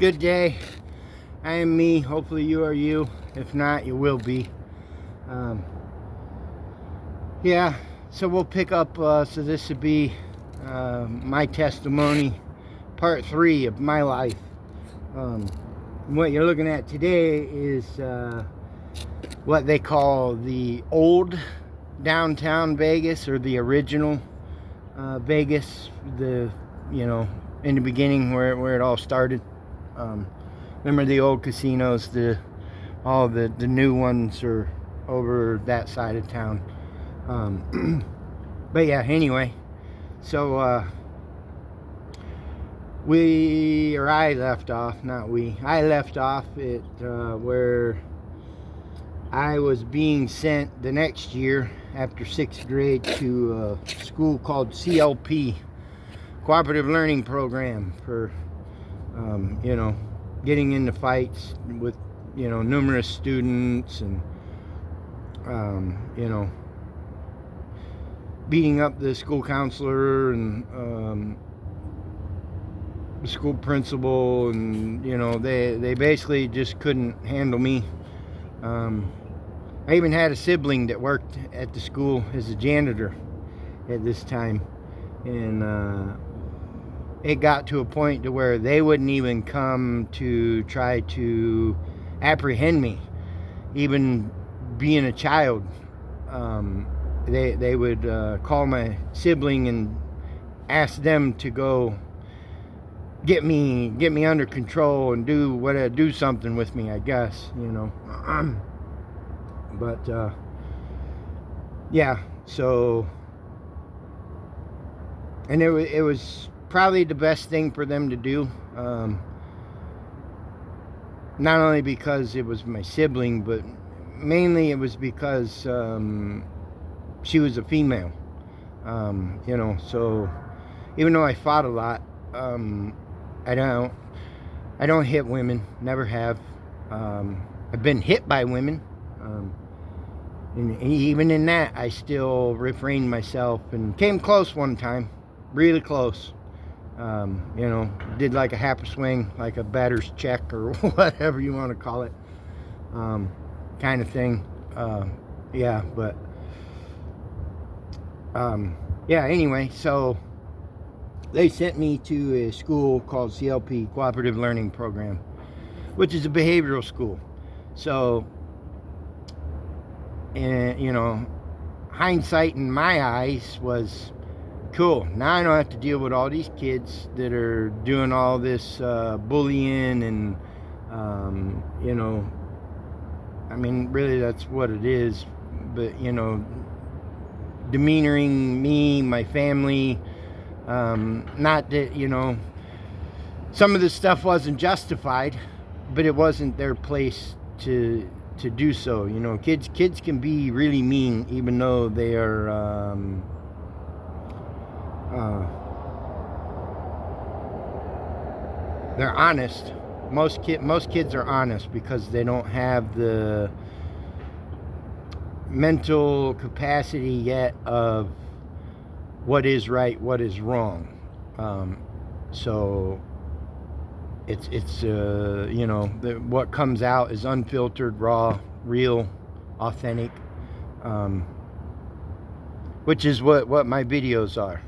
Good day. I am me. Hopefully you are you. If not, you will be. Yeah, so we'll pick up. So this would be my testimony, part 3 of my life. What you're looking at today is what they call the old downtown Vegas, or the original Vegas. In the beginning where it all started. Remember the old casinos? All the new ones are over that side of town. But yeah, anyway, so I left off at where I was being sent the next year after 6th grade to a school called CLP, Cooperative Learning Program, for getting into fights with numerous students, and beating up the school counselor and the school principal, and they basically just couldn't handle me. I even had a sibling that worked at the school as a janitor at this time, and it got to a point to where they wouldn't even come to try to apprehend me, even being a child. They would call my sibling and ask them to go get me under control and do something with me, I guess, But yeah, so, and it was probably the best thing for them to do. Not only because it was my sibling, but mainly it was because she was a female. So even though I fought a lot, I don't hit women, never have. I've been hit by women, and even in that I still refrained myself, and came close one time, really close. Did like a half a swing, like a batter's check, or whatever you want to call it, kind of thing. Anyway, so they sent me to a school called CLP, Cooperative Learning Program, which is a behavioral school. So, and hindsight in my eyes was, cool, now I don't have to deal with all these kids that are doing all this bullying and really that's what it is, but demeanoring me, my family. Not that some of this stuff wasn't justified, but it wasn't their place to do so. Kids can be really mean, even though they are they're honest. Most kids are honest because they don't have the mental capacity yet of what is right, what is wrong. So it's what comes out is unfiltered, raw, real, authentic, which is what my videos are,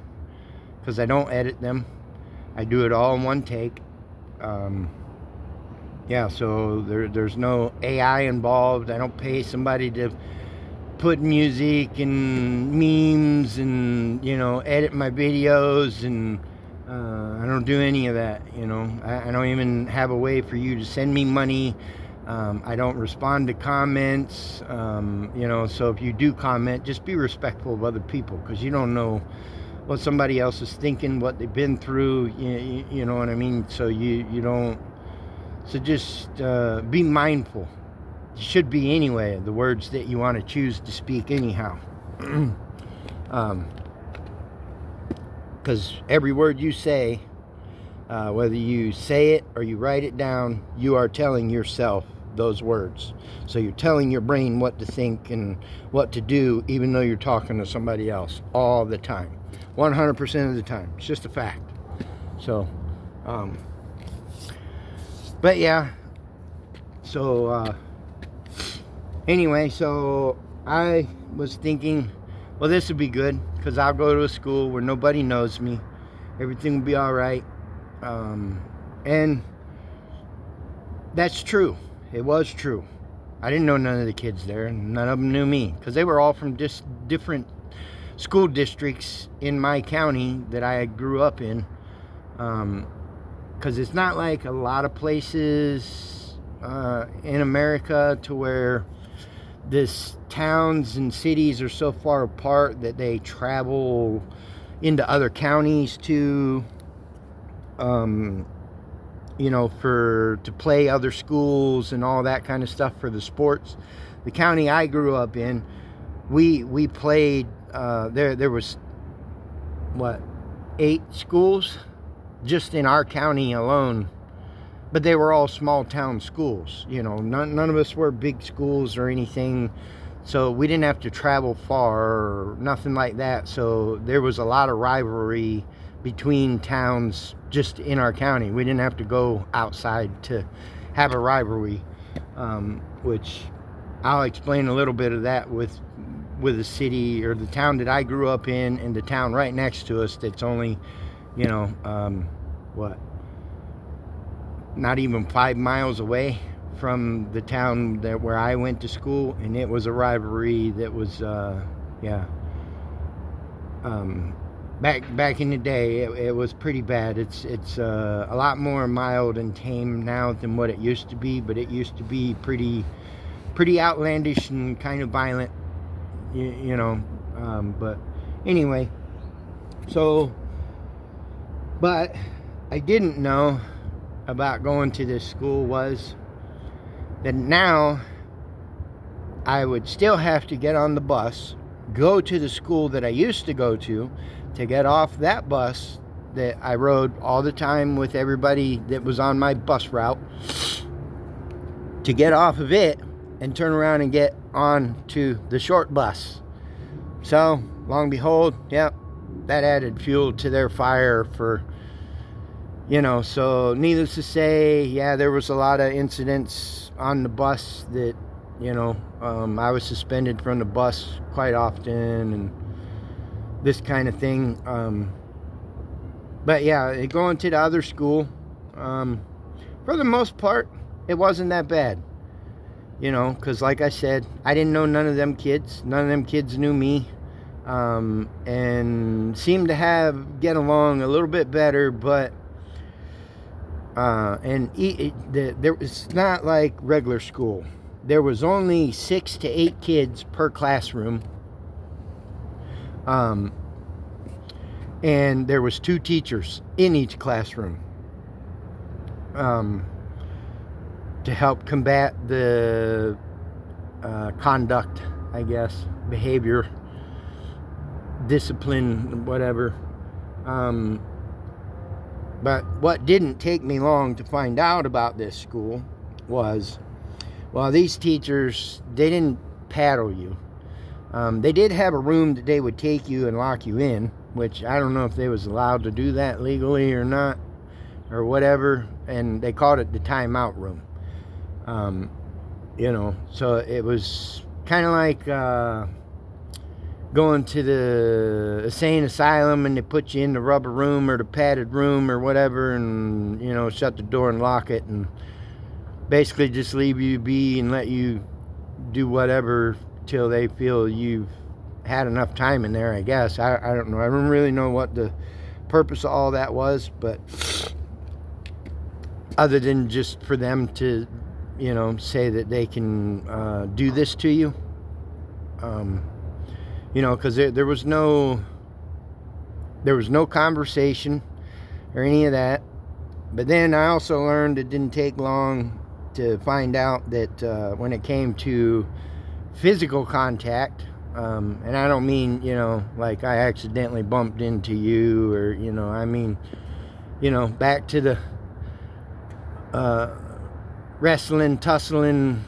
because I don't edit them. I do it all in one take. So there's no AI involved. I don't pay somebody to put music and memes and edit my videos, and I don't do any of that. I don't even have a way for you to send me money. I don't respond to comments. So if you do comment, just be respectful of other people, because you don't know what somebody else is thinking, what they've been through. You know what I mean? So you don't. So just be mindful. You should be anyway, the words that you want to choose to speak anyhow. Because every word you say, whether you say it or you write it down, you are telling yourself those words. So you're telling your brain what to think and what to do, even though you're talking to somebody else all the time. 100% of the time. It's just a fact. So, But yeah, so anyway, so I was thinking, well, this would be good because I'll go to a school where nobody knows me. Everything will be all right. And that's true. It was true. I didn't know none of the kids there. None of them knew me because they were all from just different school districts in my county that I grew up in. Because it's not like a lot of places in America to where this towns and cities are so far apart that they travel into other counties to to play other schools and all that kind of stuff for the sports. The county I grew up in, we played there was 8 schools just in our county alone, but they were all small town schools. None of us were big schools or anything, so we didn't have to travel far or nothing like that. So there was a lot of rivalry between towns just in our county. We didn't have to go outside to have a rivalry, which I'll explain a little bit of that with the city or the town that I grew up in and the town right next to us that's only not even 5 miles away from the town where I went to school, and it was a rivalry that was back in the day. It was pretty bad. It's a lot more mild and tame now than what it used to be, but it used to be pretty outlandish and kind of violent, but anyway, but I didn't know about going to this school was that now I would still have to get on the bus, go to the school that I used to go to get off that bus that I rode all the time with everybody that was on my bus route, to get off of it and turn around and get on to the short bus. So, long behold, that added fuel to their fire for, so needless to say, there was a lot of incidents on the bus that, I was suspended from the bus quite often and this kind of thing. But yeah, going to the other school, for the most part, it wasn't that bad. Because like I said, I didn't know none of them kids. None of them kids knew me. And seemed to get along a little bit better, but there was not like regular school. There was only 6 to 8 kids per classroom, and there was 2 teachers in each classroom to help combat the conduct, I guess, behavior, discipline, whatever. But what didn't take me long to find out about this school was, these teachers, they didn't paddle you. They did have a room that they would take you and lock you in, which I don't know if they was allowed to do that legally or not, or whatever, and they called it the timeout room. So it was kind of like going to the insane asylum and they put you in the rubber room or the padded room or whatever, and shut the door and lock it and basically just leave you be and let you do whatever till they feel you've had enough time in there, I guess. I don't know. I don't really know what the purpose of all that was, but other than just for them to say that they can do this to you, because there was no conversation or any of that. But then I also learned it didn't take long to find out that when it came to physical contact, and I don't mean like I accidentally bumped into you, or I mean back to the wrestling, tussling,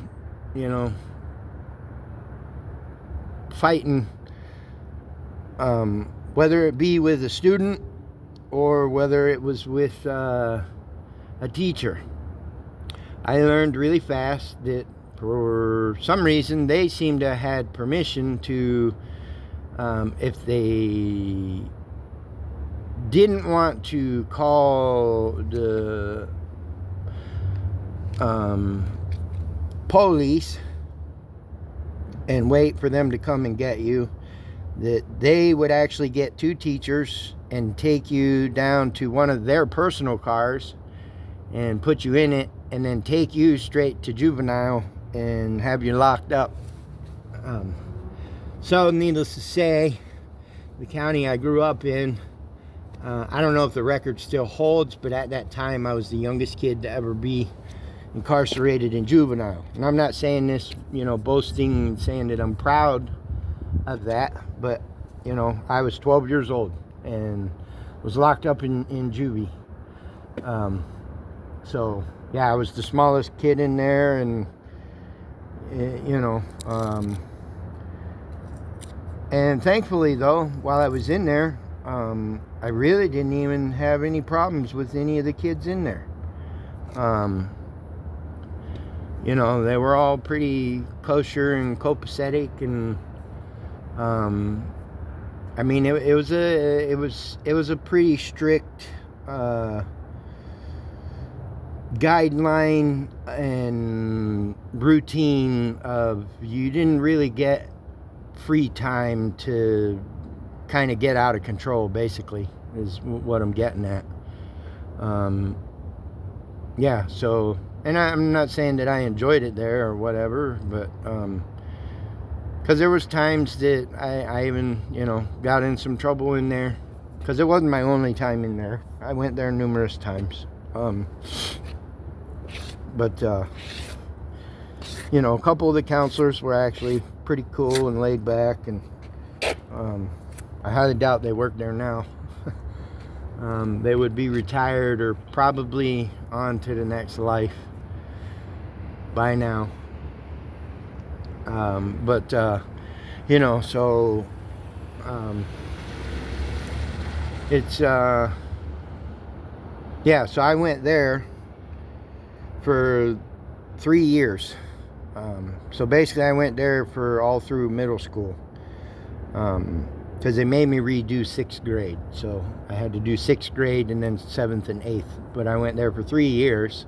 fighting, whether it be with a student or whether it was with a teacher. I learned really fast that for some reason they seem to have had permission to, if they didn't want to call the police and wait for them to come and get you, that they would actually get 2 teachers and take you down to one of their personal cars and put you in it, and then take you straight to juvenile and have you locked up. So needless to say, the county I grew up in, I don't know if the record still holds, but at that time I was the youngest kid to ever be incarcerated in juvenile. And I'm not saying this, boasting and saying that I'm proud of that, but I was 12 years old and was locked up in juvie. So yeah, I was the smallest kid in there, and and thankfully though, while I was in there, I really didn't even have any problems with any of the kids in there. They were all pretty kosher and copacetic, and I mean, it was a pretty strict guideline and routine of, you didn't really get free time to kind of get out of control, basically, is what I'm getting at. Yeah, so, and I'm not saying that I enjoyed it there or whatever, but because there was times that I even, got in some trouble in there, because it wasn't my only time in there. I went there numerous times. But a couple of the counselors were actually pretty cool and laid back, and I highly doubt they work there now. They would be retired or probably on to the next life by now. So it's yeah, so I went there for 3 years. So basically I went there for all through middle school, because they made me redo 6th grade, so I had to do 6th grade and then 7th and 8th, but I went there for 3 years.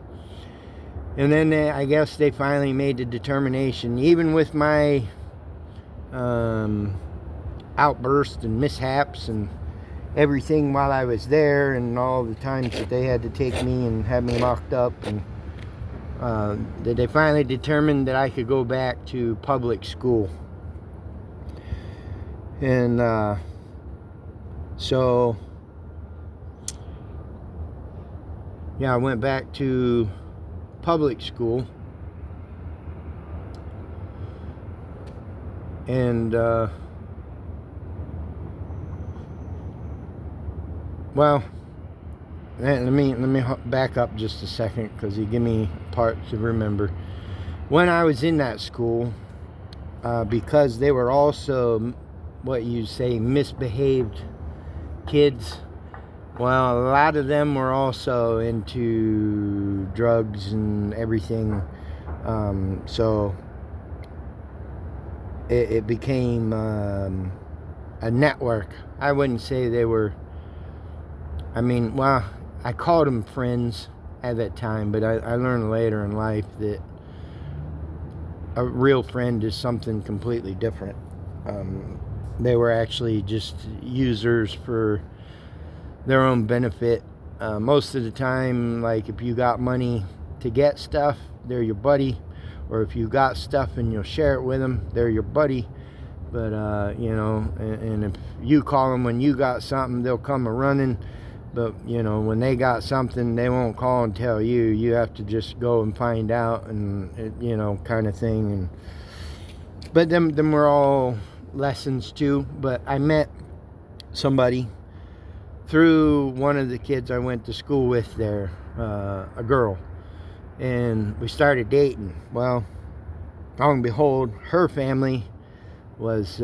And then I guess they finally made the determination, even with my outbursts and mishaps and everything while I was there, and all the times that they had to take me and have me locked up, and that they finally determined that I could go back to public school. And so yeah, I went back to public school, and well, let me back up just a second, because you give me part to remember. When I was in that school, because they were also what you say misbehaved kids, well, a lot of them were also into drugs and everything, so it became a network. I wouldn't say they were, well, I called them friends at that time, but I learned later in life that a real friend is something completely different. They were actually just users for their own benefit. Most of the time, like, if you got money to get stuff, they're your buddy, or if you got stuff and you'll share it with them, they're your buddy. But and if you call them when you got something, they'll come a running. But when they got something, they won't call and tell you. You have to just go and find out, and kind of thing. And but them were all lessons too. But I met somebody through one of the kids I went to school with there, a girl, and we started dating. Well, lo and behold, her family was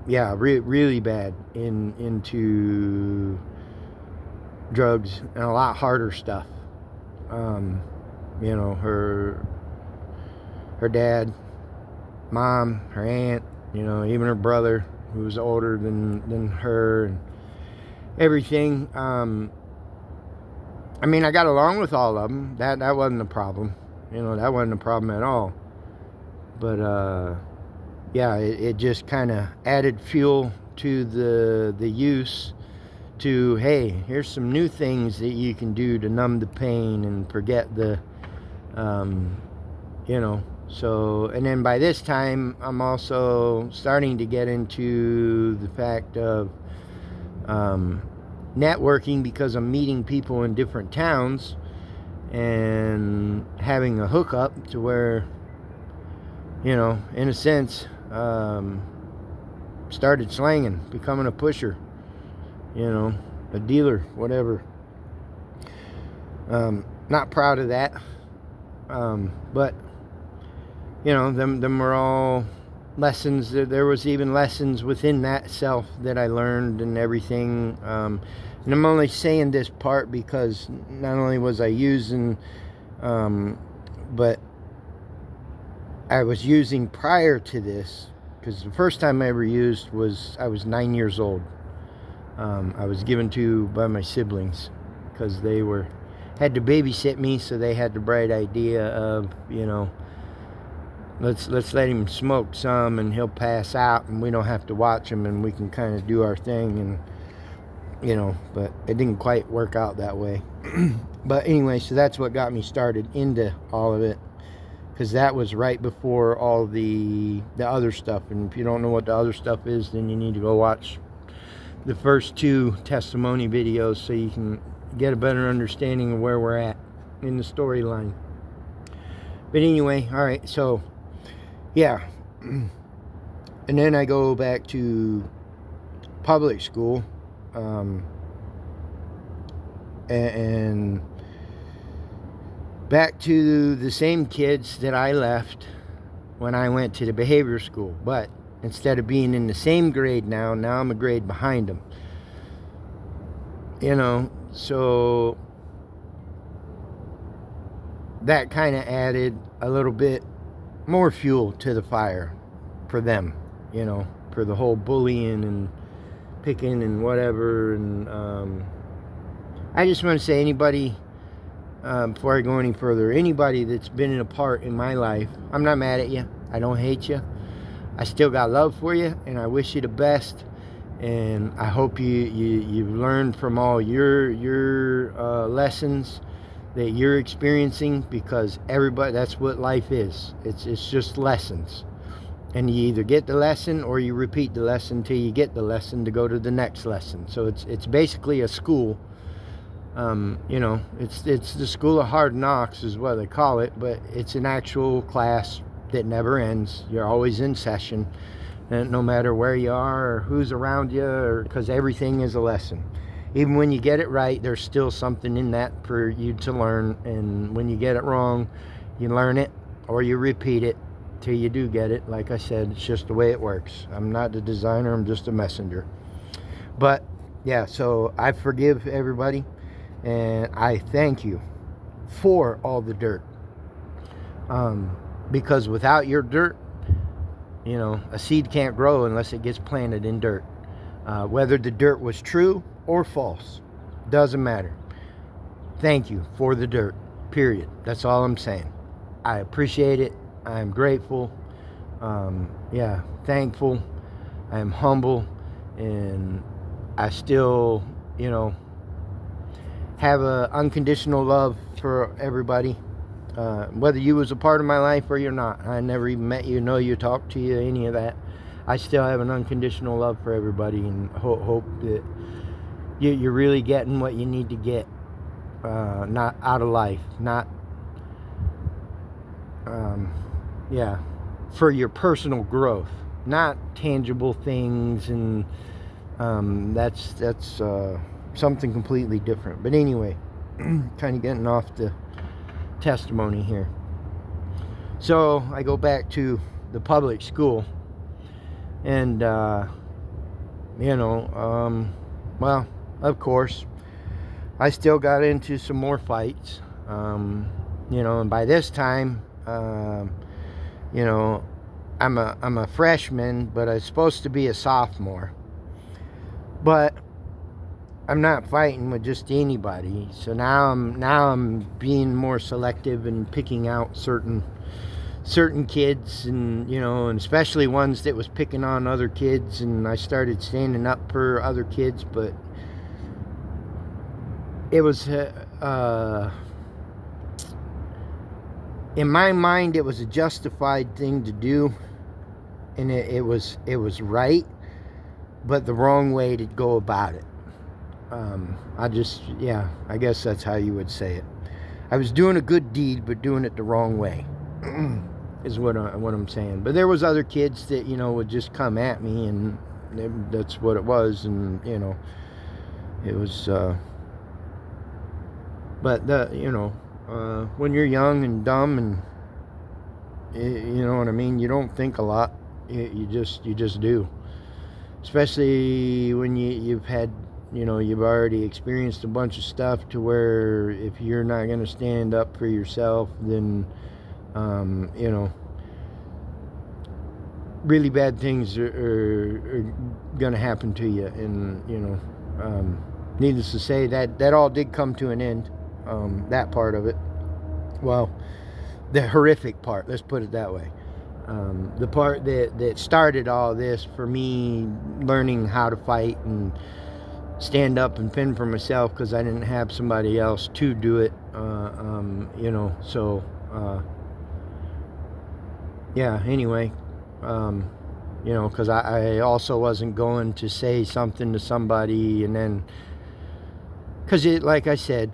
really bad into drugs and a lot harder stuff. You know, her dad, mom, her aunt, you know, even her brother, who was older than her, and everything. I mean, I got along with all of them. That wasn't a problem. You know, that wasn't a problem at all. But yeah, it just kind of added fuel to the use. To, hey, here's some new things that you can do to numb the pain and forget the, you know. So, and then by this time, I'm also starting to get into the fact of networking, because I'm meeting people in different towns and having a hookup to where, you know, in a sense, started slanging, becoming a pusher, you know, a dealer, whatever. Not proud of that, but you know, them were all lessons. There was even lessons within that self that I learned and everything. And I'm only saying this part because not only was I using, but I was using prior to this, because the first time I ever used was, I was 9 years old. I was given to by my siblings because they had to babysit me, so they had the bright idea of, you know, let's let him smoke some and he'll pass out and we don't have to watch him and we can kind of do our thing, and you know, but it didn't quite work out that way. But anyway, so that's what got me started into all of it, because that was right before all the other stuff. And if you don't know what the other stuff is, then you need to go watch the first 2 testimony videos so you can get a better understanding of where we're at in the storyline. But anyway, all right, so yeah. And then I go back to public school, and back to the same kids that I left when I went to the behavior school. But instead of being in the same grade now I'm a grade behind them. You know, so that kind of added a little bit more fuel to the fire for them, you know, for the whole bullying and picking and whatever. And I just want to say, anybody, before I go any further, anybody that's been a part in my life, I'm not mad at you. I don't hate you. I still got love for you, and I wish you the best. And I hope you've learned from all your lessons that you're experiencing, because everybody, that's what life is. It's just lessons. And you either get the lesson or you repeat the lesson till you get the lesson to go to the next lesson. So it's basically a school. You know, it's the school of hard knocks is what they call it, but it's an actual class that never ends. You're always in session, and no matter where you are or who's around you, or because everything is a lesson. Even when you get it right, there's still something in that for you to learn. And when you get it wrong, you learn it or you repeat it till you do get it. Like I said, it's just the way it works. I'm not the designer, I'm just a messenger. But yeah, so I forgive everybody, and I thank you for all the dirt. Because without your dirt, you know, a seed can't grow unless it gets planted in dirt. Whether the dirt was true or false, doesn't matter. Thank you for the dirt, period. That's all I'm saying. I appreciate it. I'm grateful. Yeah, thankful. I am humble, and I still, you know, have a unconditional love for everybody. Whether you was a part of my life or you're not. I never even met you, know you, talked to you, any of that. I still have an unconditional love for everybody, and hope that you're really getting what you need to get, not out of life, not, yeah, for your personal growth, not tangible things, and that's something completely different. But anyway, kind of getting off the testimony here. So I go back to the public school, and you know, well, of course, I still got into some more fights. And by this time, you know, I'm a freshman, but I'm supposed to be a sophomore. But I'm not fighting with just anybody. So now I'm being more selective and picking out certain kids, and and especially ones that was picking on other kids, and I started standing up for other kids. But it was in my mind, it was a justified thing to do, and it was right, but the wrong way to go about it. I guess that's how you would say it. I was doing a good deed, but doing it the wrong way. Is what I'm saying. But there was other kids that would just come at me, and that's what it was, and it was. But when you're young and dumb, and you know what I mean, you don't think a lot. You just do. Especially when you've had you've already experienced a bunch of stuff to where if you're not going to stand up for yourself, then really bad things are going to happen to you. And needless to say, that all did come to an end. That part of it, well, the horrific part, let's put it that way. The part that started all this for me, learning how to fight and stand up and fend for myself, because I didn't have somebody else to do it. Anyway, because I also wasn't going to say something to somebody, and then, because like I said,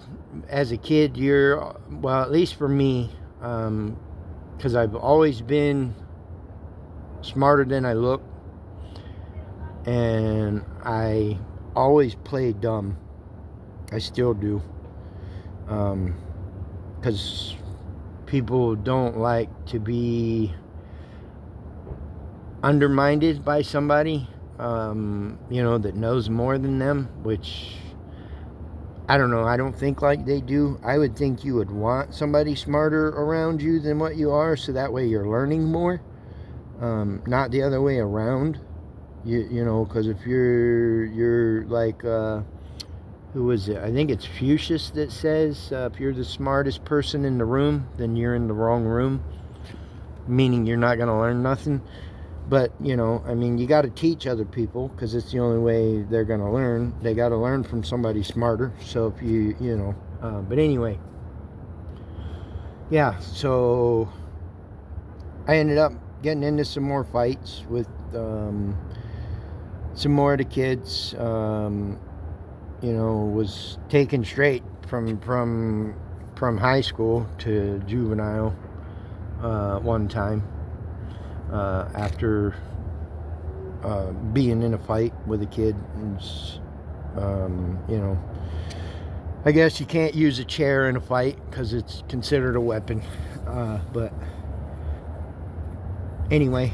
as a kid, at least for me, because I've always been smarter than I look, and I always play dumb. I still do, because people don't like to be undermined by somebody that knows more than them, which I don't know. I don't think like they do. I would think you would want somebody smarter around you than what you are, so that way you're learning more. Not the other way around. Because if you're like, who is it? I think it's Fuchsius that says, if you're the smartest person in the room, then you're in the wrong room, meaning you're not going to learn nothing. But, you got to teach other people, because it's the only way they're going to learn. They got to learn from somebody smarter. So if but anyway. Yeah, so I ended up getting into some more fights with some more of the kids. Was taken straight from high school to juvenile one time. After being in a fight with a kid. I guess you can't use a chair in a fight because it's considered a weapon. But anyway,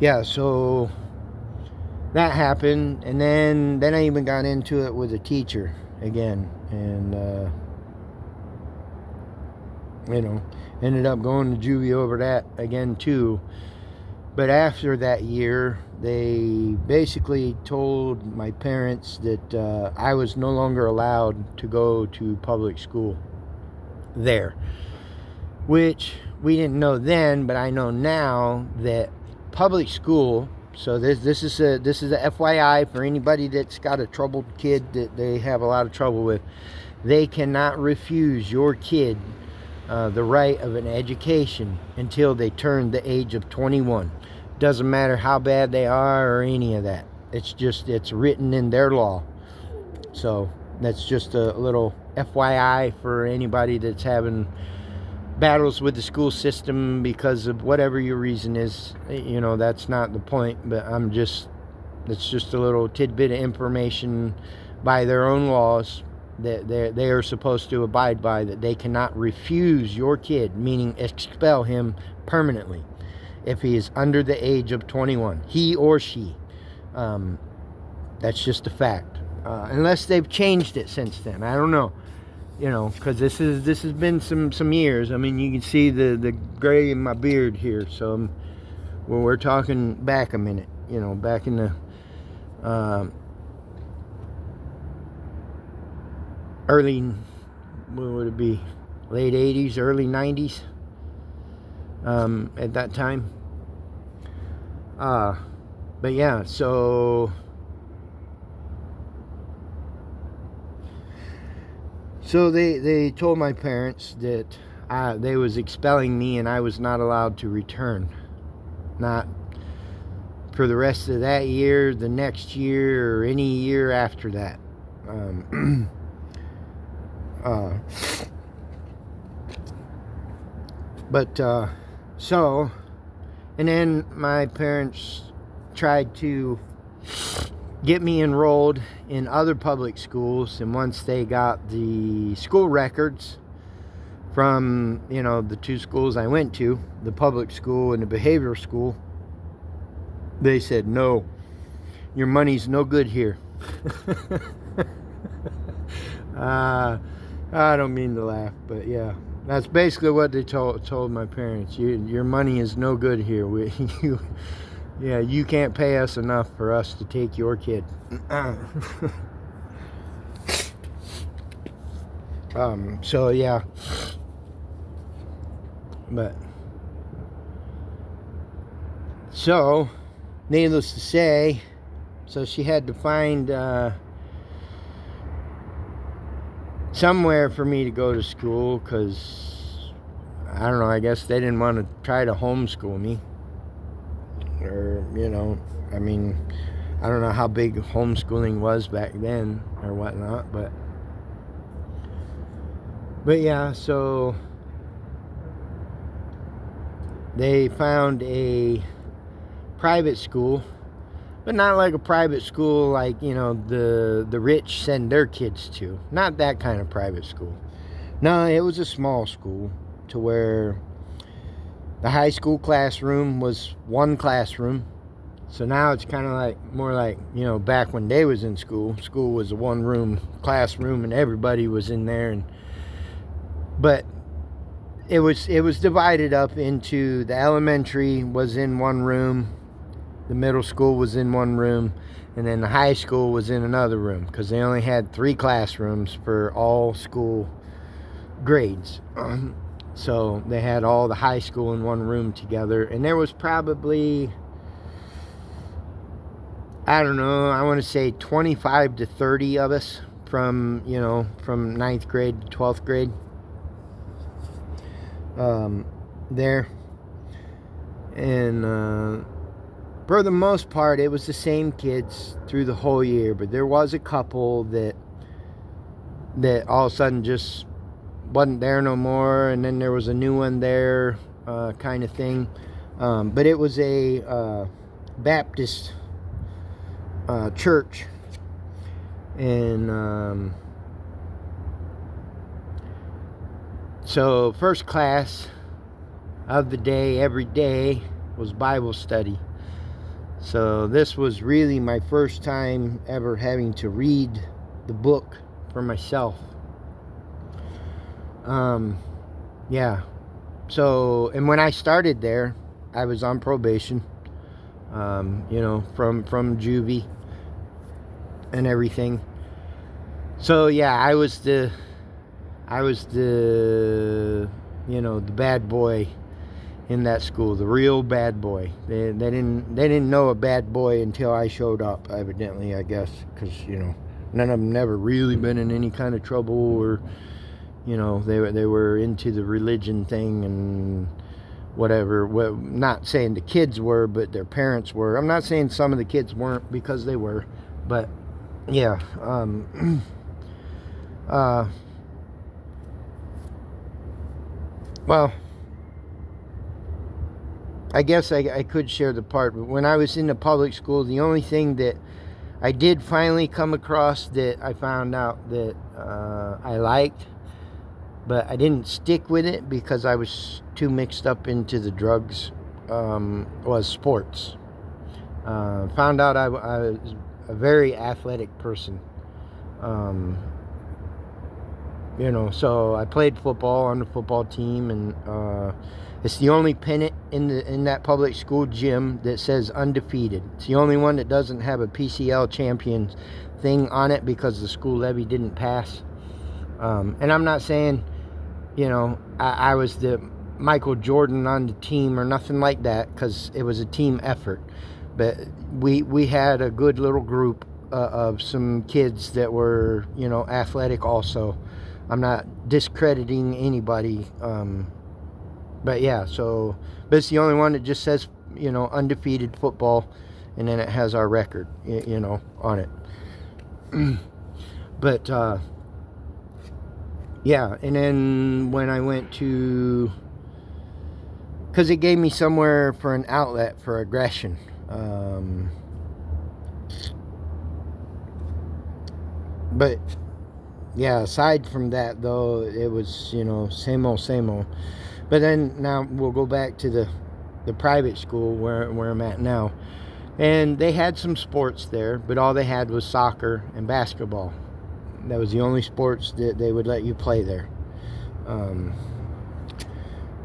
yeah, so that happened, and then I even got into it with a teacher again, and ended up going to juvie over that again too. But after that year, they basically told my parents that I was no longer allowed to go to public school there, which we didn't know then, but I know now that public school. So this is a FYI for anybody that's got a troubled kid that they have a lot of trouble with. They cannot refuse your kid the right of an education until they turn the age of 21. Doesn't matter how bad they are or any of that. It's written in their law. So that's just a little FYI for anybody that's having battles with the school system because of whatever your reason is. That's not the point, but it's just a little tidbit of information by their own laws that they are supposed to abide by, that they cannot refuse your kid, meaning expel him permanently if he is under the age of 21, he or she. That's just a fact, unless they've changed it since then. I don't know, You know, because this has been some years. I mean, you can see the gray in my beard here. So well, we're talking back a minute. You know, back in the early, what would it be? Late 80s, early 90s. At that time. But yeah, so they told my parents that they was expelling me and I was not allowed to return. Not for the rest of that year, the next year, or any year after that. So, and then my parents tried to get me enrolled in other public schools, and once they got the school records from, you know, the two schools I went to, the public school and the behavioral school, they said, no, your money's no good here. I don't mean to laugh, but yeah, that's basically what they told my parents. Your money is no good here. Yeah, you can't pay us enough for us to take your kid. So yeah, but so needless to say, so she had to find somewhere for me to go to school, because I don't know, I guess they didn't want to try to homeschool me. Or, you know, I mean, I don't know how big homeschooling was back then or whatnot, but yeah, so they found a private school, but not like a private school like, you know, the rich send their kids to. Not that kind of private school. No, it was a small school to where the high school classroom was one classroom. So now it's kind of like, more like, you know, back when they was in school. School was a one-room classroom and everybody was in there. But it was divided up into, the elementary was in one room, the middle school was in one room, and then the high school was in another room, because they only had 3 classrooms for all school grades. So they had all the high school in one room together, and there was probably, I don't know, I want to say 25 to 30 of us from, you know, from 9th grade to 12th grade there. And for the most part, it was the same kids through the whole year, but there was a couple that all of a sudden just wasn't there no more, and then there was a new one there, kind of thing. But it was a Baptist church, and so first class of the day, every day, was Bible study. So this was really my first time ever having to read the book for myself. Yeah. So, and when I started there, I was on probation, you know, from juvie and everything. So yeah, I was the, you know, the bad boy in that school, the real bad boy. They didn't know a bad boy until I showed up, evidently, I guess, because, you know, none of them never really been in any kind of trouble, or, you know, they were into the religion thing and whatever. Well, not saying the kids were, but their parents were. I'm not saying some of the kids weren't, because they were, but yeah. Well, I guess I could share the part, but when I was in the public school, the only thing that I did finally come across that I found out that I liked, but I didn't stick with it because I was too mixed up into the drugs, was sports. Found out I was a very athletic person. So I played football on the football team, and it's the only pennant in that public school gym that says undefeated. It's the only one that doesn't have a PCL champion thing on it because the school levy didn't pass. And I'm not saying, I was the Michael Jordan on the team or nothing like that, because it was a team effort. But we had a good little group of some kids that were, athletic also. I'm not discrediting anybody. But yeah, but it's the only one that just says, undefeated football, and then it has our record, on it. But, yeah, and then when I went to, because it gave me somewhere for an outlet for aggression. But yeah, aside from that, though, it was, same old. But then now we'll go back to the private school where I'm at now. And they had some sports there, but all they had was soccer and basketball. That was the only sports that they would let you play there.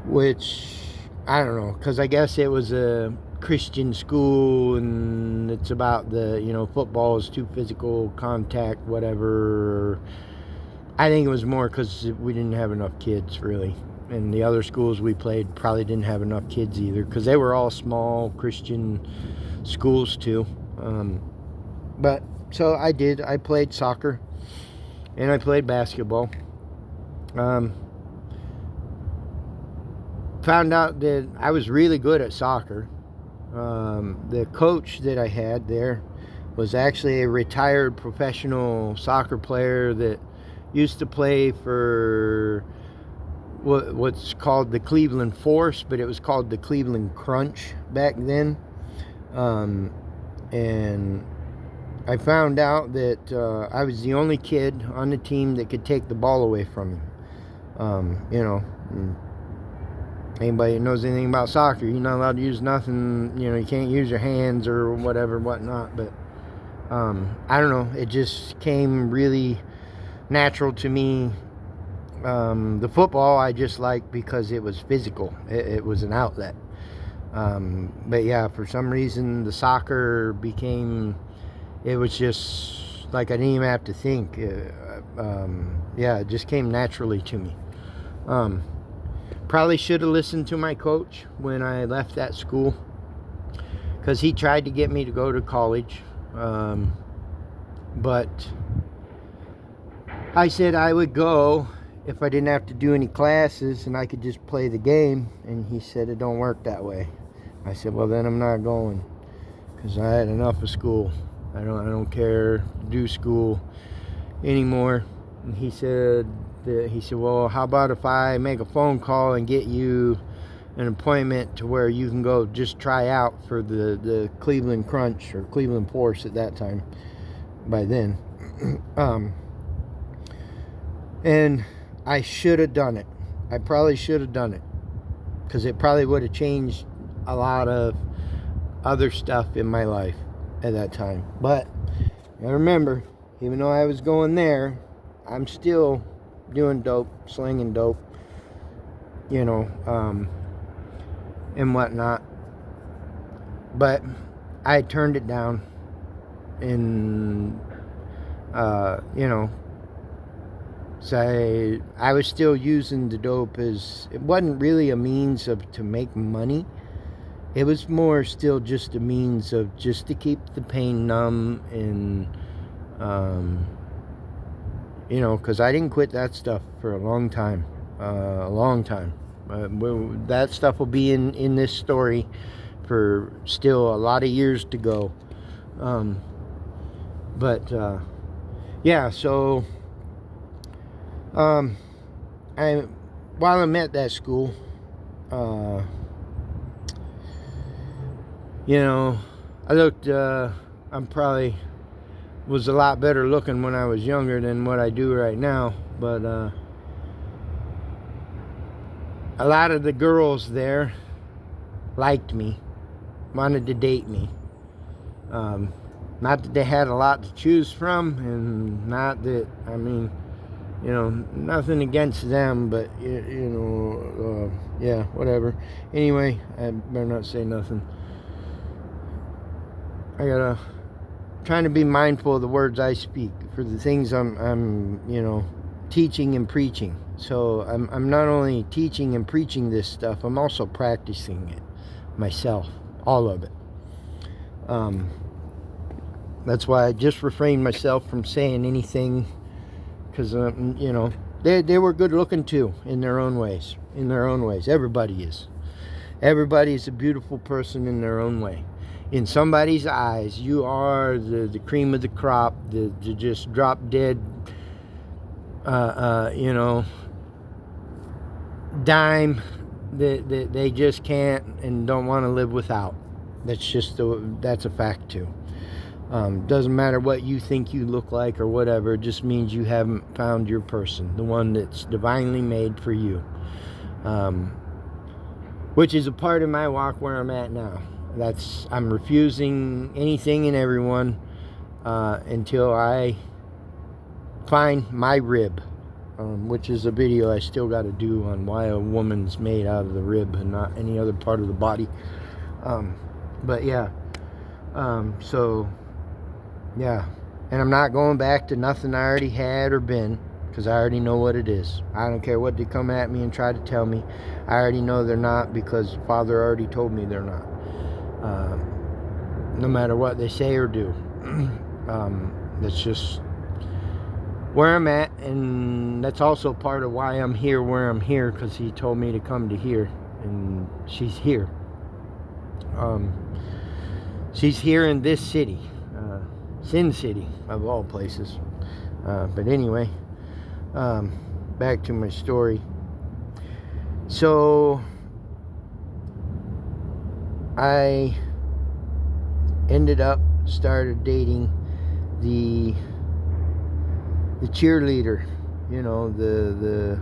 Which, I don't know, because I guess it was a Christian school, and it's about the, football is too physical contact, whatever. I think it was more because we didn't have enough kids, really. And the other schools we played probably didn't have enough kids either, because they were all small Christian schools too. But so I played soccer and I played basketball. Found out that I was really good at soccer. The coach that I had there was actually a retired professional soccer player that used to play for what's called the Cleveland Force, but it was called the Cleveland Crunch back then. And I found out that I was the only kid on the team that could take the ball away from him. Anybody that knows anything about soccer, you're not allowed to use nothing. You can't use your hands or whatnot. But I don't know. It just came really natural to me. The football I just liked because it was physical. It was an outlet. But yeah, for some reason the soccer became, it was just like I didn't even have to think. Yeah, it just came naturally to me. Probably should have listened to my coach when I left that school, because he tried to get me to go to college. But I said I would go if I didn't have to do any classes and I could just play the game. And he said it don't work that way. I said, well, then I'm not going, because I had enough of school. I don't care to do school anymore. And he said, well, how about if I make a phone call and get you an appointment to where you can go just try out for the Cleveland Crunch, or Cleveland Force at that time, by then. And I should have done it. I probably should have done it, because it probably would have changed a lot of other stuff in my life at that time. But I remember, even though I was going there, I'm still doing dope, slinging dope, and whatnot. But I turned it down, and so I was still using the dope as, it wasn't really a means to make money. It was more still just a means of just to keep the pain numb, and because I didn't quit that stuff for a long time. That stuff will be in this story for still a lot of years to go. Yeah, so while I'm at that school, I looked, I'm probably was a lot better looking when I was younger than what I do right now, but a lot of the girls there liked me, wanted to date me. Not that they had a lot to choose from, and not that, You know, nothing against them, but yeah, whatever. Anyway, I better not say nothing. I gotta trying to be mindful of the words I speak for the things I'm teaching and preaching. So I'm not only teaching and preaching this stuff, I'm also practicing it myself, all of it. That's why I just refrained myself from saying anything, because they were good looking too in their own ways. Everybody is. Everybody's a beautiful person in their own way. In somebody's eyes, you are the cream of the crop, the just drop dead, dime that they just can't and don't want to live without. That's a fact too. Doesn't matter what you think you look like or whatever. It just means you haven't found your person, the one that's divinely made for you. Which is a part of my walk where I'm at now. I'm refusing anything and everyone until I find my rib, which is a video I still got to do on why a woman's made out of the rib and not any other part of the body. But yeah, so yeah, and I'm not going back to nothing I already had or been, because I already know what it is. I don't care what they come at me and try to tell me. I already know they're not, because Father already told me they're not. No matter what they say or do. That's just where I'm at, and that's also part of why I'm here where I'm here, because he told me to come to here, and she's here. She's here in this city, Sin City of all places. But anyway, back to my story. So I started dating the cheerleader, the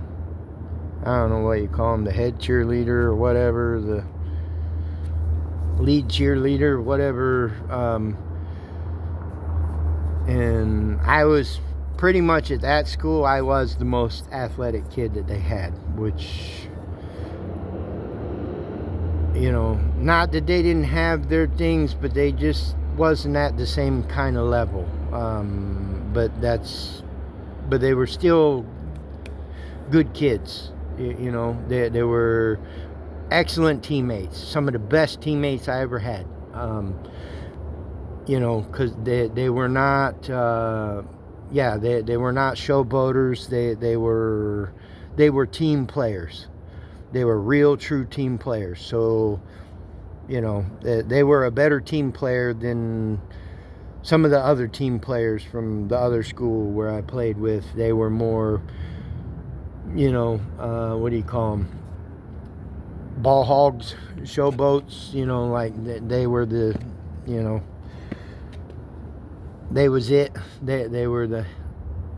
I don't know what you call him, the head cheerleader or whatever, the lead cheerleader, whatever. And I was pretty much at that school, I was the most athletic kid that they had, which, not that they didn't have their things, but they just wasn't at the same kind of level. But they were still good kids. They were excellent teammates, some of the best teammates I ever had. Because they were not, they were not showboaters. They were team players. They were real, true team players. So, they were a better team player than some of the other team players from the other school where I played with. They were more, what do you call them? Ball hogs, showboats, like they were the, they was it. They were the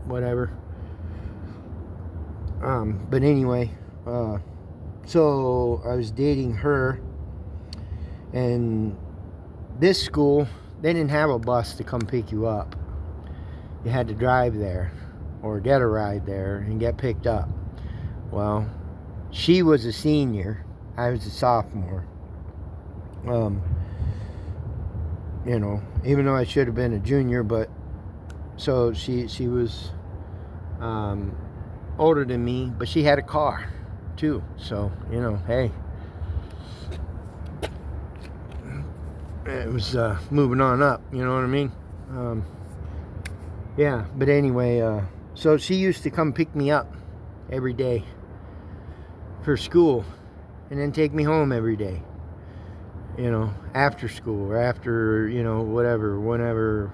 whatever. But anyway, so I was dating her, and this school, they didn't have a bus to come pick you up. You had to drive there or get a ride there and get picked up. Well, she was a senior, I was a sophomore. Even though I should have been a junior, but so she was older than me, but she had a car too. So, hey, it was moving on up, you know what I mean? Yeah, but anyway, so she used to come pick me up every day for school and then take me home every day. After school or after, whatever, whenever.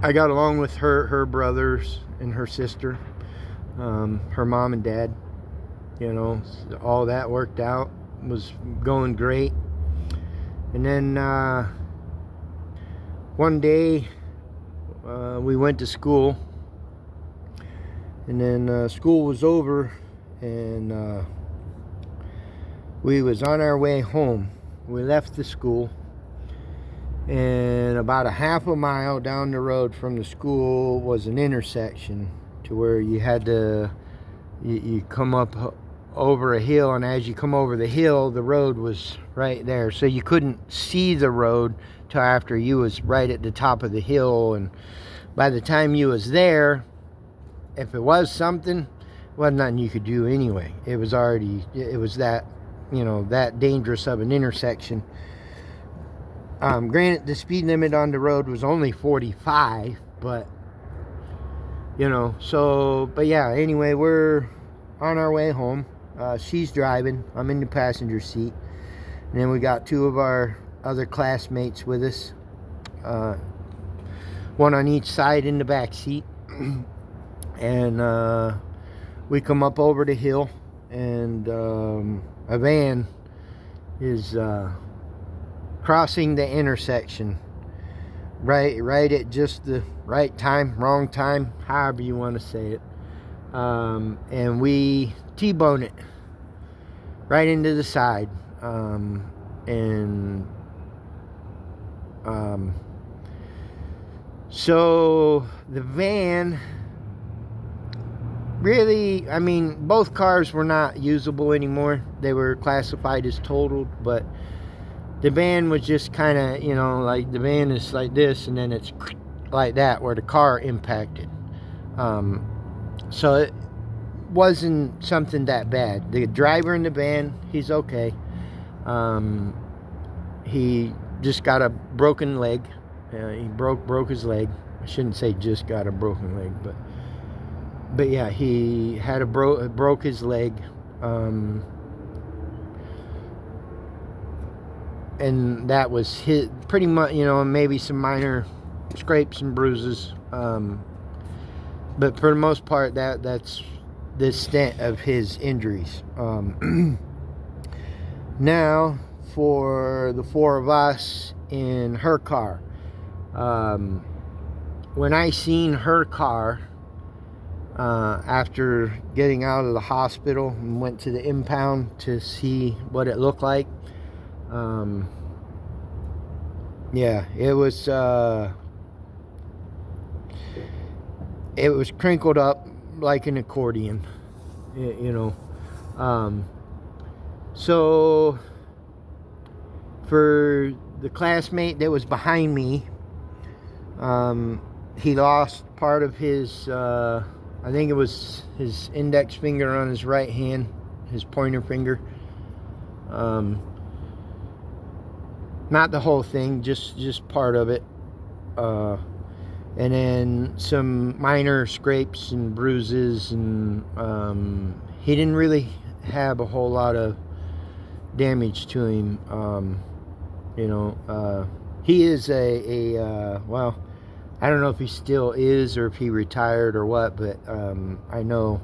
I got along with her brothers and her sister, her mom and dad. All that worked out, was going great. And then one day we went to school, and then school was over, and we was on our way home. We left the school, And about a half a mile down the road from the school was an intersection to where you had to, you come up over a hill, and as you come over the hill, the road was right there. So you couldn't see the road till after you was right at the top of the hill. And by the time you was there, if it was something, wasn't nothing you could do anyway. It was that, that dangerous of an intersection. Granted, the speed limit on the road was only 45, but, but yeah, anyway, we're on our way home. She's driving. I'm in the passenger seat. And then we got two of our other classmates with us. One on each side in the back seat. And we come up over the hill, and a van is crossing the intersection right at just the right time, wrong time, however you want to say it. And we T-bone it right into the side. So the van, really, both cars were not usable anymore. They were classified as totaled, but the van was just kind of, like the van is like this, and then it's like that where the car impacted. So it wasn't something that bad. The driver in the van, he's okay. He just got a broken leg. He broke his leg. I shouldn't say just got a broken leg, but yeah, he had broke his leg. And that was his, pretty much, maybe some minor scrapes and bruises. But for the most part, that's the extent of his injuries. Now, for the four of us in her car. When I seen her car, after getting out of the hospital and went to the impound to see what it looked like, yeah, it was crinkled up like an accordion, so for the classmate that was behind me, he lost part of his, I think it was his index finger on his right hand, his pointer finger. Not the whole thing, just part of it. And then some minor scrapes and bruises, and he didn't really have a whole lot of damage to him. He is well, I don't know if he still is or if he retired or what, but I know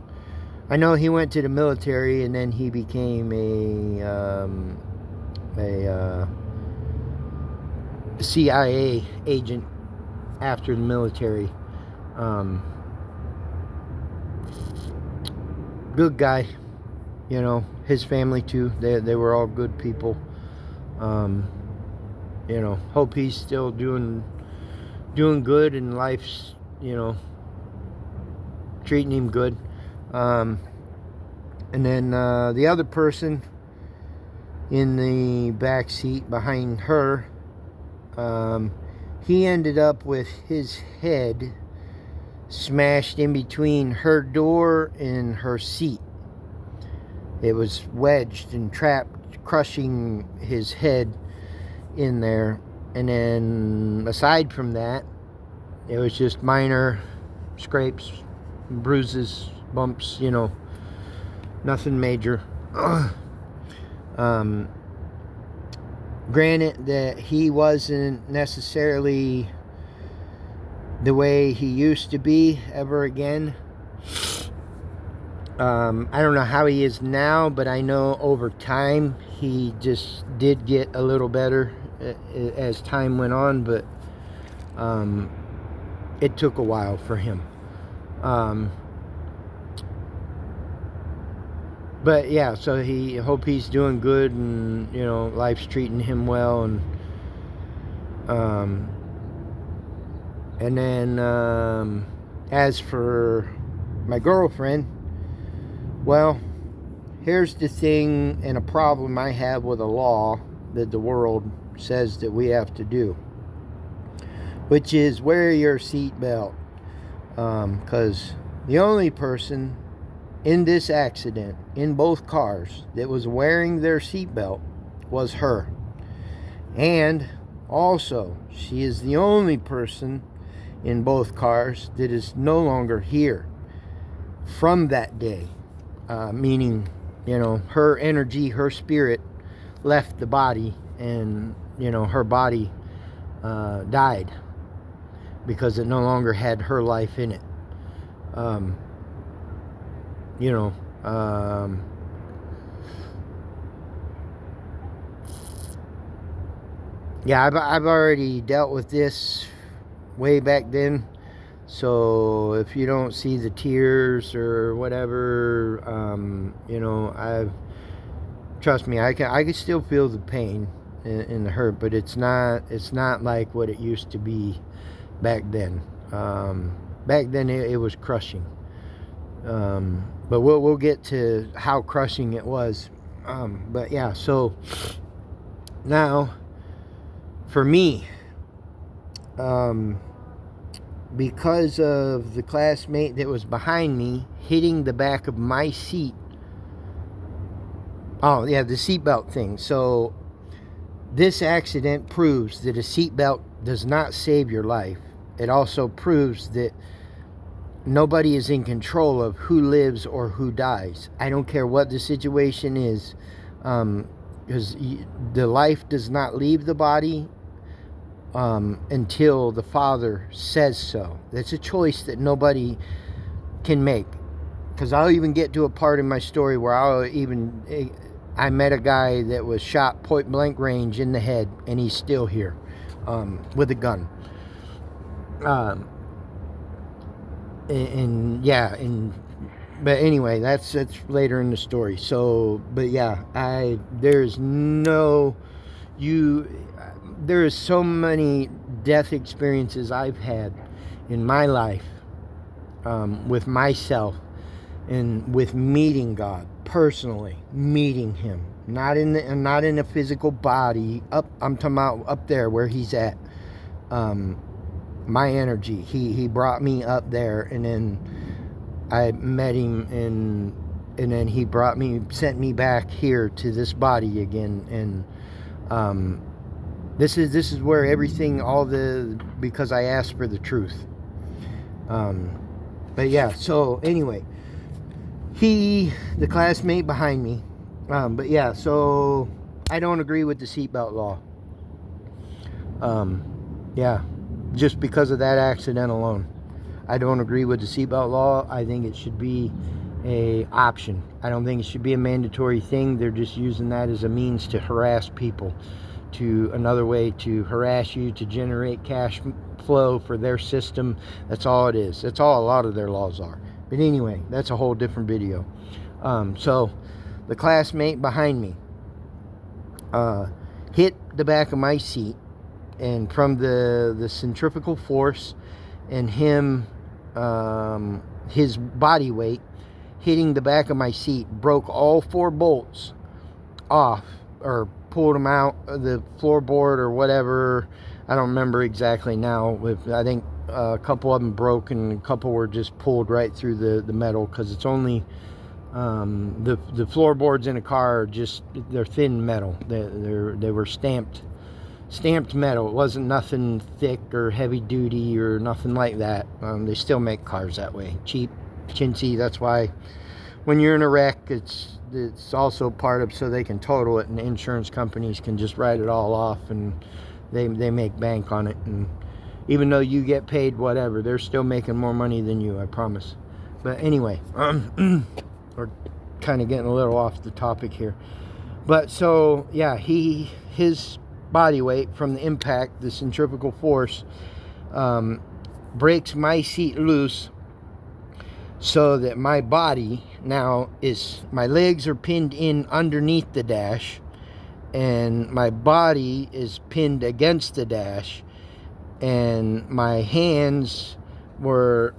he went to the military, and then he became a CIA agent after the military. Good guy, his family too. They were all good people. Hope he's still doing good, and life's, treating him good. And then the other person in the back seat behind her, he ended up with his head smashed in between her door and her seat. It was wedged and trapped, crushing his head in there. And then aside from that, it was just minor scrapes, bruises, bumps, nothing major. Granted that he wasn't necessarily the way he used to be ever again. I don't know how he is now, but I know over time he just did get a little better as time went on, but it took a while for him. But yeah, so hope he's doing good, and life's treating him well, and And then as for my girlfriend, well, here's the thing and a problem I have with a law that the world says that we have to do, which is wear your seatbelt. Because the only person in this accident, in both cars, that was wearing their seatbelt was her. And also, she is the only person in both cars that is no longer here from that day. Meaning, her energy, her spirit left the body, and, her body died because it no longer had her life in it. Yeah, I've already dealt with this way back then. So if you don't see the tears or whatever, trust me, I can still feel the pain and the hurt, but it's not like what it used to be back then. Back then it was crushing. But we'll get to how crushing it was. But yeah, so now for me, because of the classmate that was behind me hitting the back of my seat. Oh yeah, the seatbelt thing. So this accident proves that a seatbelt does not save your life. It also proves that nobody is in control of who lives or who dies. I don't care what the situation is, because the life does not leave the body until the Father says so. That's a choice that nobody can make. Because I'll even get to a part in my story where I met a guy that was shot point blank range in the head, and he's still here with a gun. But anyway, that's later in the story. So, but yeah, there is so many death experiences I've had in my life, with myself and with meeting God personally, meeting Him, not in a physical body. I'm talking about up there where He's at. My energy. He brought me up there, and then I met Him, and then He sent me back here to this body again, and this is where everything, because I asked for the truth. But yeah, so anyway, the classmate behind me, but yeah, so I don't agree with the seatbelt law. Yeah, just because of that accident alone, I don't agree with the seatbelt law. I think it should be a option. I don't think it should be a mandatory thing. They're just using that as a means to harass people, another way to harass you, to generate cash flow for their system. That's all it is. That's all a lot of their laws are. But anyway, that's a whole different video. So the classmate behind me hit the back of my seat, and from the centrifugal force and his body weight hitting the back of my seat broke all 4 bolts off, or pulled them out of the floorboard or whatever. I don't remember exactly now. I think a couple of them broke, and a couple were just pulled right through the metal, because it's only the floorboards in a car they're thin metal. They were stamped metal. It wasn't nothing thick or heavy duty or nothing like that. They still make cars that way, cheap, chintzy. That's why when you're in a wreck, it's also part of so they can total it, and the insurance companies can just write it all off, and they make bank on it. And even though you get paid whatever, they're still making more money than you, I promise. But anyway, we're kind of getting a little off the topic here. But so yeah, his body weight from the impact, the centrifugal force, breaks my seat loose, so that my body now my legs are pinned in underneath the dash, and my body is pinned against the dash, and my hands were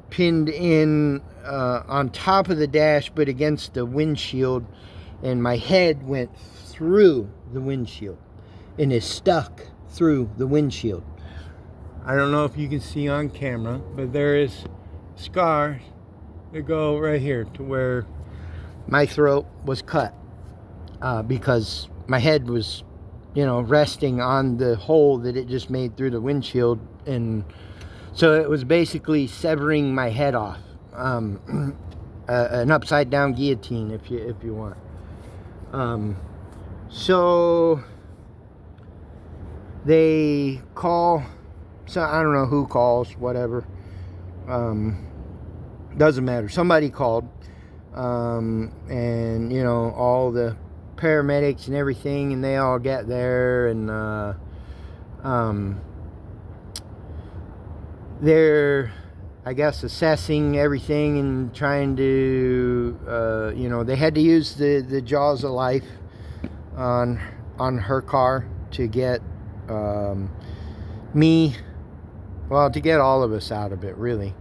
pinned in on top of the dash but against the windshield, and my head went through the windshield and is stuck through the windshield. I don't know if you can see on camera, but there is scars that go right here to where my throat was cut, because my head was, resting on the hole that it just made through the windshield, and so it was basically severing my head off, an upside down guillotine, if you want. So they call. So I don't know who calls, whatever. Doesn't matter. Somebody called, and all the paramedics and everything, and they all get there, and they're, I guess, assessing everything and trying to, they had to use the jaws of life on her car to get me, well, to get all of us out of it, really.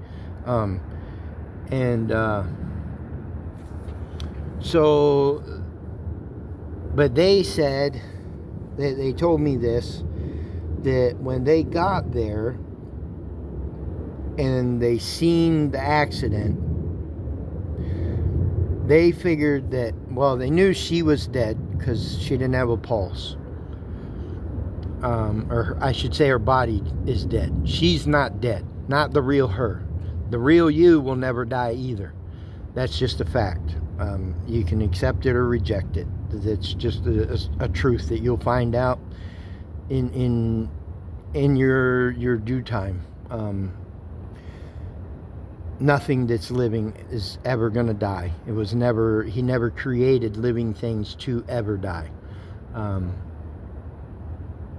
So, but they said, they told me this, that when they got there and they seen the accident, they figured that, well, they knew she was dead because she didn't have a pulse. Or I should say her body is dead. She's not dead. Not the real her. The real you will never die either. That's just a fact. You can accept it or reject it. It's just a truth that you'll find out in your due time. Nothing that's living is ever going to die. He never created living things to ever die.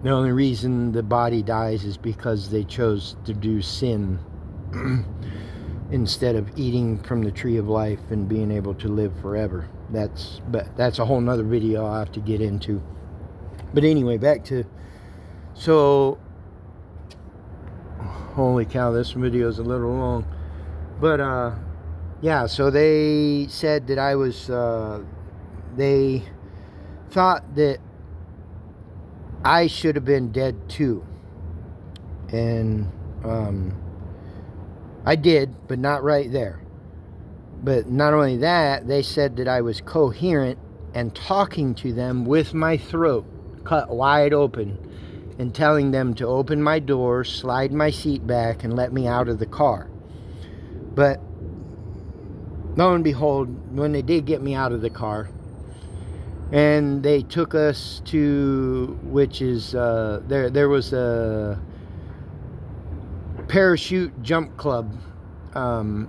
The only reason the body dies is because they chose to do sin instead of eating from the tree of life and being able to live forever. That's a whole nother video I'll have to get into. But anyway, back to, so, holy cow, this video is a little long. But yeah, so they said that I was, they thought that I should have been dead too. And I did, but not right there. But not only that, they said that I was coherent and talking to them with my throat cut wide open and telling them to open my door, slide my seat back, and let me out of the car. But lo and behold, when they did get me out of the car, and they took us to, which is, there was a parachute jump club, not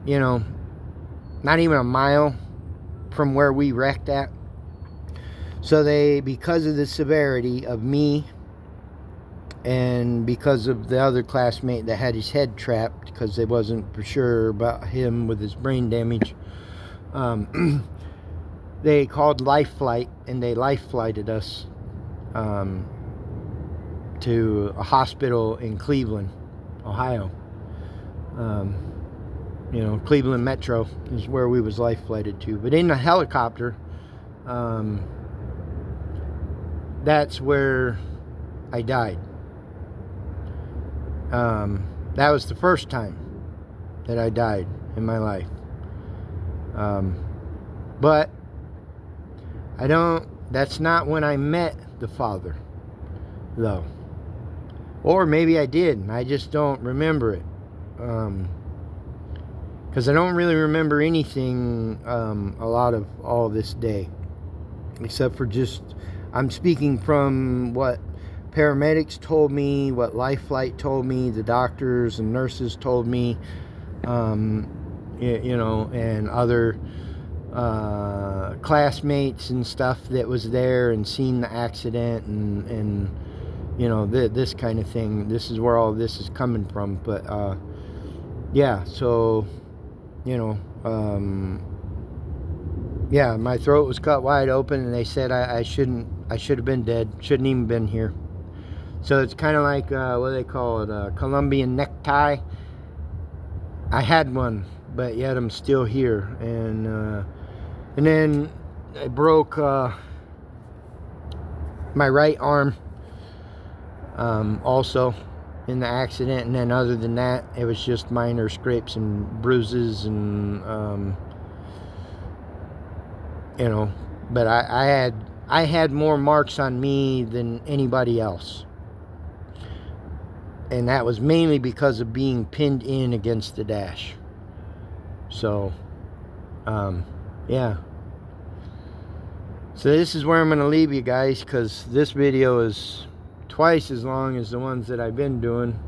even a mile from where we wrecked at. So they, because of the severity of me and because of the other classmate that had his head trapped because they wasn't for sure about him with his brain damage, they called Life Flight, and they life flighted us to a hospital in Cleveland, Ohio. Cleveland Metro is where we was life flighted to. But in a helicopter, that's where I died. That was the first time that I died in my life. But that's not when I met the Father, though. Or maybe I did, and I just don't remember it. Because I don't really remember anything a lot of all this day. Except for just, I'm speaking from what paramedics told me, what Life Flight told me, the doctors and nurses told me, and other classmates and stuff that was there and seen the accident and this kind of thing. This is where all this is coming from. But yeah, so yeah, my throat was cut wide open, and they said I shouldn't I should have been dead. Shouldn't even been here. So it's kind of like, what do they call it? A Colombian necktie. I had one, but yet I'm still here. And then I broke my right arm also in the accident. And then other than that, it was just minor scrapes and bruises and, you know. But I had more marks on me than anybody else. And that was mainly because of being pinned in against the dash. So, yeah. So this is where I'm going to leave you guys, because this video is twice as long as the ones that I've been doing.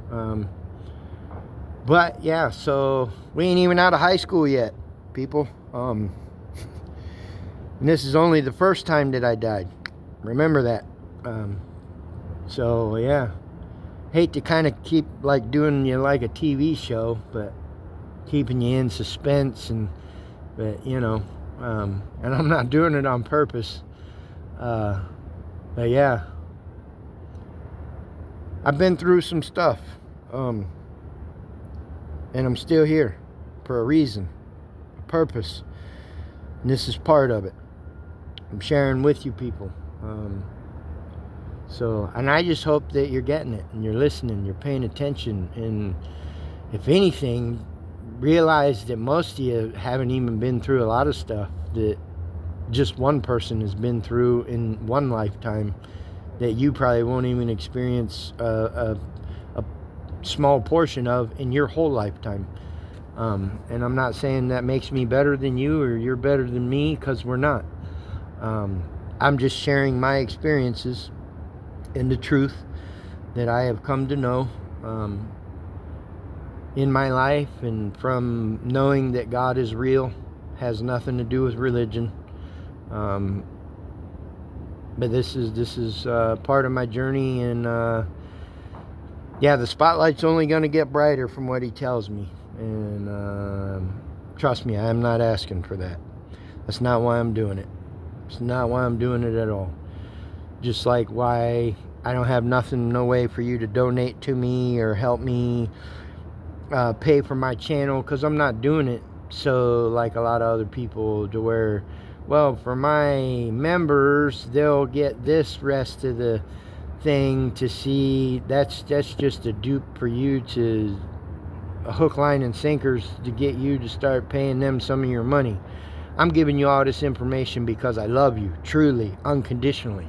But, yeah, so we ain't even out of high school yet, people. And this is only the first time that I died. Remember that. So, yeah. Hate to kind of keep like doing you like a TV show, but keeping you in suspense, but you know, and I'm not doing it on purpose. But yeah, I've been through some stuff, and I'm still here for a reason, a purpose, and this is part of it. I'm sharing with you people. So, and I just hope that you're getting it and you're listening, you're paying attention, and if anything, realize that most of you haven't even been through a lot of stuff that just one person has been through in one lifetime that you probably won't even experience a small portion of in your whole lifetime. And I'm not saying that makes me better than you or you're better than me, because we're not. I'm just sharing my experiences and the truth that I have come to know in my life, and from knowing that God is real, has nothing to do with religion. But this is part of my journey, and yeah, the spotlight's only going to get brighter from what he tells me, and trust me, I'm not asking for that. That's not why I'm doing it. It's not why I'm doing it at all. Just like why I don't have nothing, no way for you to donate to me or help me pay for my channel, because I'm not doing it so like a lot of other people, to where, well, for my members, they'll get this rest of the thing to see. That's just a dupe for you, to a hook, line, and sinkers to get you to start paying them some of your money. I'm giving you all this information because I love you, truly, unconditionally,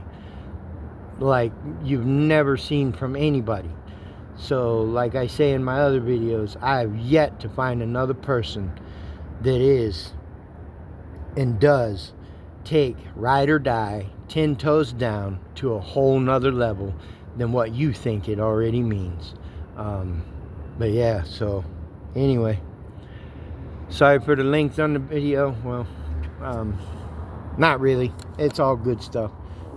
like you've never seen from anybody. So like I say in my other videos, I have yet to find another person that is and does take ride or die 10 toes down to a whole nother level than what you think it already means. But yeah, so anyway, sorry for the length on the video. Well, not really, it's all good stuff.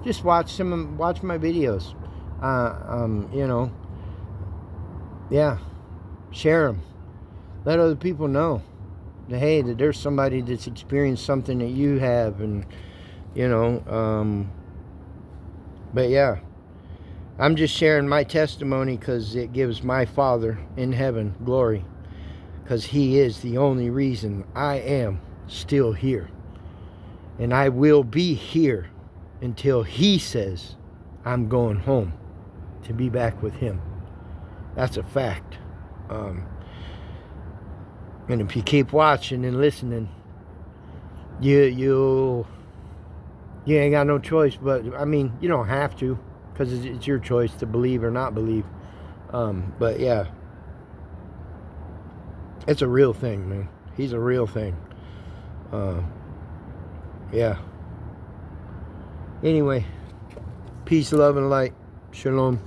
Just watch my videos. You know, yeah, share them. Let other people know that, hey, that there's somebody that's experienced something that you have, and you know. But yeah, I'm just sharing my testimony because it gives my Father in heaven glory, because he is the only reason I am still here, and I will be here until he says I'm going home to be back with him. That's a fact. And if you keep watching and listening, you ain't got no choice. But I mean, you don't have to, because it's your choice to believe or not believe. But yeah, it's a real thing, man. He's a real thing. Yeah. Anyway, peace, love, and light. Shalom.